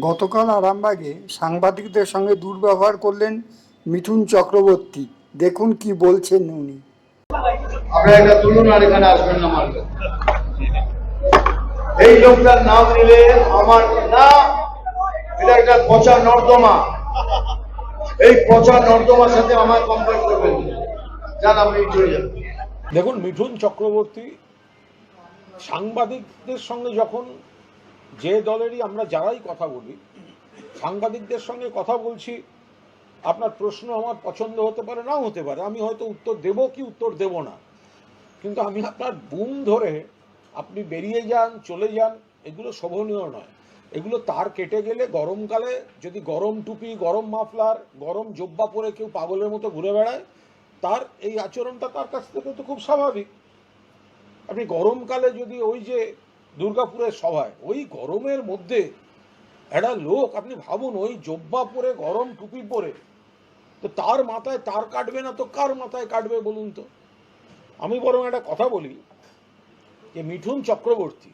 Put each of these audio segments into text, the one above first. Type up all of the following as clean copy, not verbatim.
গতকাল আরামবাগে সাংবাদিকদের সঙ্গে দুর্ব্যবহার করলেন মিঠুন চক্রবর্তী। দেখুন কি বলছেন উনি। আপনারা একটা তুলুন আর এখানে আসবেন না মারবে। এই লোকটার নাম নিলে আমার না, এটা একটা পচা নর্দমা। এই পচা নর্দমার সাথে আমার কম্পেয়ার করবেন। যান আপনি চলে যান। দেখুন, মিঠুন চক্রবর্তী সাংবাদিকদের সঙ্গে যখন যে দলেরই আমরা যারাই কথা বলি, সাংবাদিকদের সঙ্গে কথা বলছি, আপনার প্রশ্ন আমার পছন্দ হতে পারে নাও হতে পারে, আমি হয়তো উত্তর দেব কি উত্তর দেব না, কিন্তু আমি আপনার বুম ধরে আপনি বেরিয়ে যান চলে যান এগুলো শোভনীয় নয়। এগুলো তার কেটে গেলে গরমকালে যদি গরম টুপি, গরম মাফলার, গরম জব্বা পরে কেউ পাগলের মতো ঘুরে বেড়ায়, তার এই আচরণটা তার কাছ থেকে তো খুব স্বাভাবিক। আপনি গরমকালে যদি ওই যে দুর্গাপুরের সভায় ওই গরমের মধ্যে একটা লোক, আপনি ভাবুন, ওই জব্বা পরে গরম টুপি পরে, তো তার মাথায় তার কাটবে না তো কার মাথায় কাটবে বলুন তো। আমি বরং একটা কথা বলি যে মিঠুন চক্রবর্তী,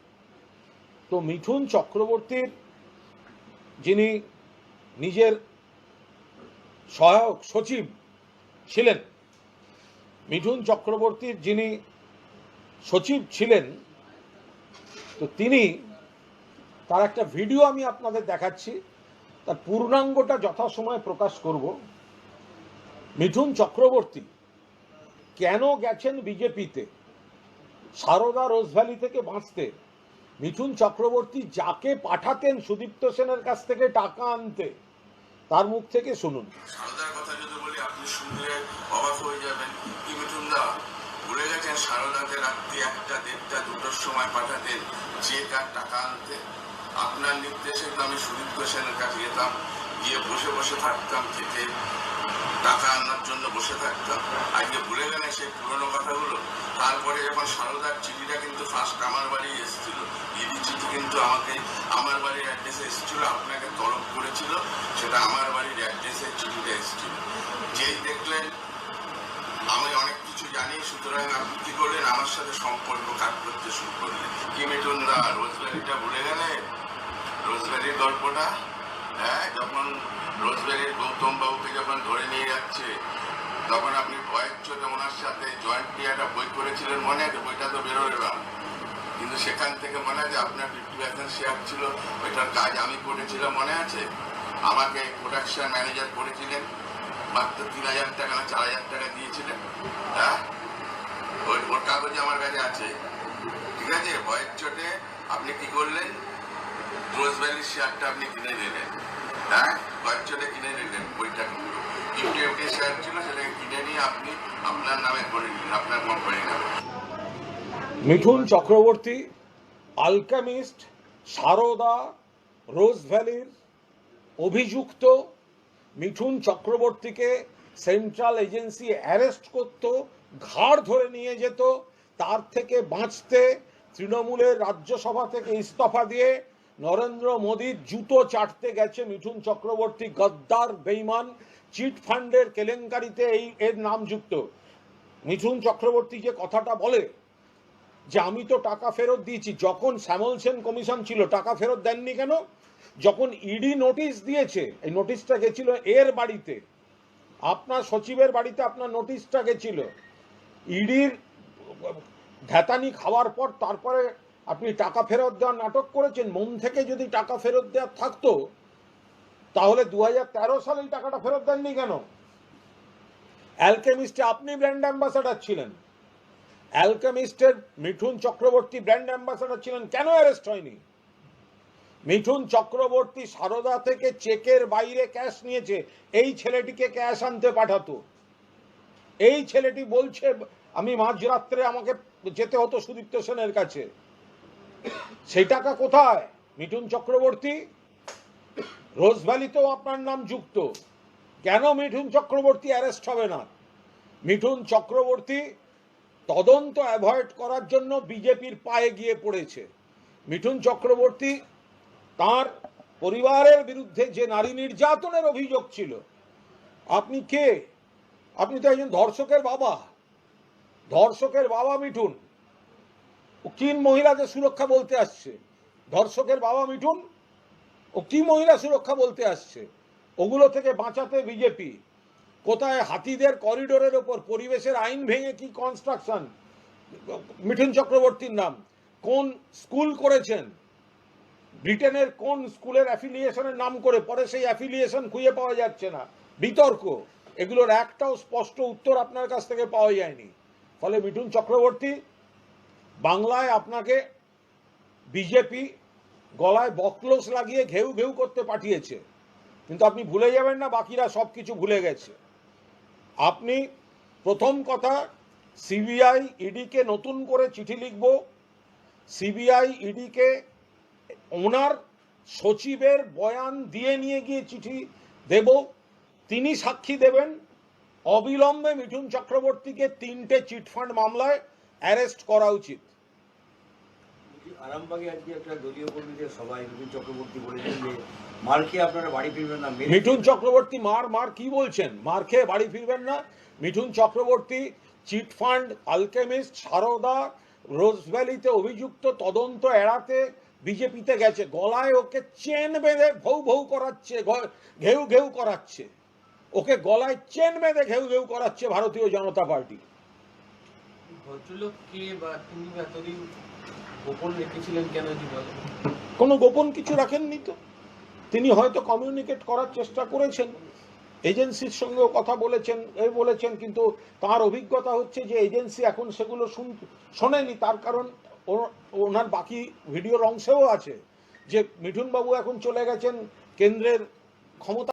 তো মিঠুন চক্রবর্তীর যিনি নিজের সহায়ক সচিব ছিলেন, মিঠুন চক্রবর্তীর যিনি সচিব ছিলেন, তো তিনি তার একটা ভিডিও আমি আপনাদের দেখাচ্ছি, তার পূর্ণাঙ্গটা যথাসময়ে প্রকাশ করব। মিঠুন চক্রবর্তী কেন গেছেন বিজেপিতে সারদা রোজভ্যালি থেকে বাঁচতে? মিঠুন চক্রবর্তী যাকে পাঠাতেন সুদীপ্ত সেনের কাছ থেকে টাকা আনতে, তার মুখ থেকে শুনুন। সারদার কথা যদি বলি আপনি শুনলে অবাক হয়ে যাবেন। কি মিঠুন দা ভুলে গেছেন সারদাকে রাত্রি 1টা, 1:30, 2টোর সময় পাঠাতেন যে কার টাকা আনতে? আপনার নির্দেশে তো আমি সুদীপ্ত সেনের কাছে যেতাম, গিয়ে বসে বসে থাকতাম, থেকে টাকা আনার জন্য বসে থাকতাম। আজকে ভুলে গেলেন সেই পুরোনো কথাগুলো? তারপরে যখন সারদার চিঠিটা কিন্তু ফার্স্ট আমার বাড়ি এসেছিল, ইডি চিঠি কিন্তু আমাকে আমার বাড়ির অ্যাড্রেসে এসেছিল, আপনাকে তলব করেছিল, সেটা আমার বাড়ির অ্যাড্রেসে চিঠিটা এসেছিল। যেই দেখলেন আমি অনেক কিছু জানি, সুতরাং আপনি কি করলেন, আমার সাথে সম্পর্ক কাট করতে শুরু করলেন। কি মিঠুন দা রোজভ্যালিটা ভুলে গেলেন? রোজভ্যালির গল্পটা, হ্যাঁ, যখন রোজভ্যালির গৌতম বাবুকে যখন ধরে নিয়ে যাচ্ছে, তখন আপনি কয়েকজনে ওনার সাথে জয়েন্টলি একটা বই করেছিলেন, মনে আছে? বইটা তো বেরোলাম, কিন্তু সেখান থেকে মনে আছে আপনার 50% শেয়ার ছিল, ওইটার কাজ আমি করেছিলাম, মনে আছে? আমাকে প্রোডাকশন ম্যানেজার করেছিলেন, মাত্র 3000 টাকা না 4000 টাকা দিয়েছিলেন। হ্যাঁ, ওর কাগজ আমার কাছে আছে, ঠিক আছে? ভয়ের চোটে আপনি কি করলেন, রোজভ্যালির শেয়ারটা আপনি কিনে নিলেন। হ্যাঁ, ভয়ের চোটে কিনে নিলেন বইটা, 50 শেয়ার ছিল, সেটাকে কিনে নিয়ে আপনি আপনার নামে করে নিলেন, আপনার কোম্পানির নামে। মিঠুন চক্রবর্তী আলকেমিস্ট, সারদা, রোজভ্যালির অভিযুক্ত। মিঠুন চক্রবর্তীকে সেন্ট্রাল এজেন্সি অ্যারেস্ট করত, ঘাড় ধরে নিয়ে যেত। তার থেকে বাঁচতে তৃণমূলের রাজ্যসভা থেকে ইস্তফা দিয়ে নরেন্দ্র মোদীর জুতো চাটতে গেছে মিঠুন চক্রবর্তী। গদ্দার, বেইমান, চিট ফান্ডের কেলেঙ্কারিতে এর নাম যুক্ত। মিঠুন চক্রবর্তী যে কথাটা বলে যে আমি তো টাকা ফেরত দিয়েছি, যখন শ্যামল সেন কমিশন ছিল টাকা ফেরত দেননি কেন? যখন ইডি নোটিশ দিয়েছে, এই নোটিশটা গেছিল এর বাড়িতে, আপনার সচিবের বাড়িতে আপনার নোটিশটা গেছিল, ইডির ধ্যাতানি খাওয়ার পর তারপরে আপনি টাকা ফেরত দেওয়ার নাটক করেছেন। মন থেকে যদি টাকা ফেরত দেওয়ার থাকতো তাহলে 2013 সালে এই টাকাটা ফেরত দেননি কেন? অ্যালকেমিস্টে আপনি ব্র্যান্ড অ্যাম্বাসাডার ছিলেন, অ্যালকেমিস্টের মিঠুন চক্রবর্তী ব্র্যান্ড অ্যাম্বাসাডার ছিলেন, কেন অ্যারেস্ট হয়নি? মিঠুন চক্রবর্তী সারদা থেকে চেকের বাইরে ক্যাশ নিয়েছে, এই ছেলেটিকে ক্যাশ আনতে পাঠাতো। এই ছেলেটি বলছে আমি মাঝরাত্রে আমাকে যেতে হতো সুদীপ্ত সেনের কাছে। সেই টাকা কোথায়? মিঠুন চক্রবর্তী, রোজভ্যালিতেও আপনার নাম যুক্ত, কেন মিঠুন চক্রবর্তী অ্যারেস্ট হবে না? মিঠুন চক্রবর্তী তদন্ত অ্যাভয়েড করার জন্য বিজেপির পায়ে গিয়ে পড়েছে। মিঠুন চক্রবর্তী তার পরিবারের বিরুদ্ধে যে নারী নির্যাতনের অভিযোগ ছিল, আপনি কে? আপনি তো একজন ধর্ষকের বাবা, ধর্ষকের বাবা মিঠুন। ও কিন মহিলাদের সুরক্ষা বলতে আসছে, ধর্ষকের বাবা মিঠুন। ও কি মহিলা সুরক্ষা বলতে আসছে? ওগুলো থেকে বাঁচাতে বিজেপি কোথায় হাতিদের করিডোরের ওপর পরিবেশের আইন ভেঙে কি কনস্ট্রাকশন, মিঠুন চক্রবর্তীর নাম, কোন স্কুল করেছেন, ব্রিটেনের কোন স্কুলের অ্যাফিলিয়েশনের নাম করে পরে সেই অ্যাফিলিয়েশন খুঁজে পাওয়া যাচ্ছে না, বিতর্ক, এগুলোর একটাও স্পষ্ট উত্তর আপনার কাছ থেকে পাওয়া যায়নি। ফলে মিঠুন চক্রবর্তী, বাংলায় আপনাকে বিজেপি গলায় বকলস লাগিয়ে ঘেউ ঘেউ করতে পাঠিয়েছে, কিন্তু আপনি ভুলে যাবেন না বাকিরা সব কিছু ভুলে গেছে। আপনি প্রথম কথা, সিবিআই ইডিকে নতুন করে চিঠি লিখব, সিবিআই ইডিকে ওনার সচিবের বয়ান দিয়ে নিয়ে গিয়ে চিঠি দেব, তিনি সাক্ষী দেবেন, অবিলম্বে মিঠুন চক্রবর্তীকে 3টে চিটফান্ড মামলায় অ্যারেস্ট করা উচিত। আরামবাগে আজকে একটা দলীয় কর্মীদের সভায় মিঠুন চক্রবর্তী বলেছেন যে মার খেয়ে আপনারা বাড়ি ফিরবেন না। মিঠুন চক্রবর্তী মার কি বলছেন? মার খেয়ে বাড়ি ফিরবেন না? মিঠুন চক্রবর্তী চিটফান্ড, আলকেমিস্ট, সারদা, রোজভ্যালিতে অভিযুক্ত তদন্ত এড়াতে বিজেপিতে গেছে, গলায় ওকে চেন বেঁধে ভৌ ভৌ করাচ্ছে, ঘেউ ঘেউ করাচ্ছে, ওকে গলায় চেন বেঁধে ঘেউ ঘেউ করাচ্ছে ভারতীয় জনতা পার্টি। ভদ্রলোককে বা তিনি এতদিন গোপন রেখেছিলেন কেন? কোনো গোপন কিছু রাখেননি তো, তিনি হয়তো কমিউনিকেট করার চেষ্টা করেছেন, এজেন্সির সঙ্গেও কথা বলেছেন, কিন্তু তার অভিজ্ঞতা হচ্ছে যে এজেন্সি এখন সেগুলো শোনেনি। তার কারণ ওনার বাকি ভিডিওর অংশেও আছে যে মিঠুনবাবু এখন চলে গেছেন কেন্দ্রের ক্ষমতা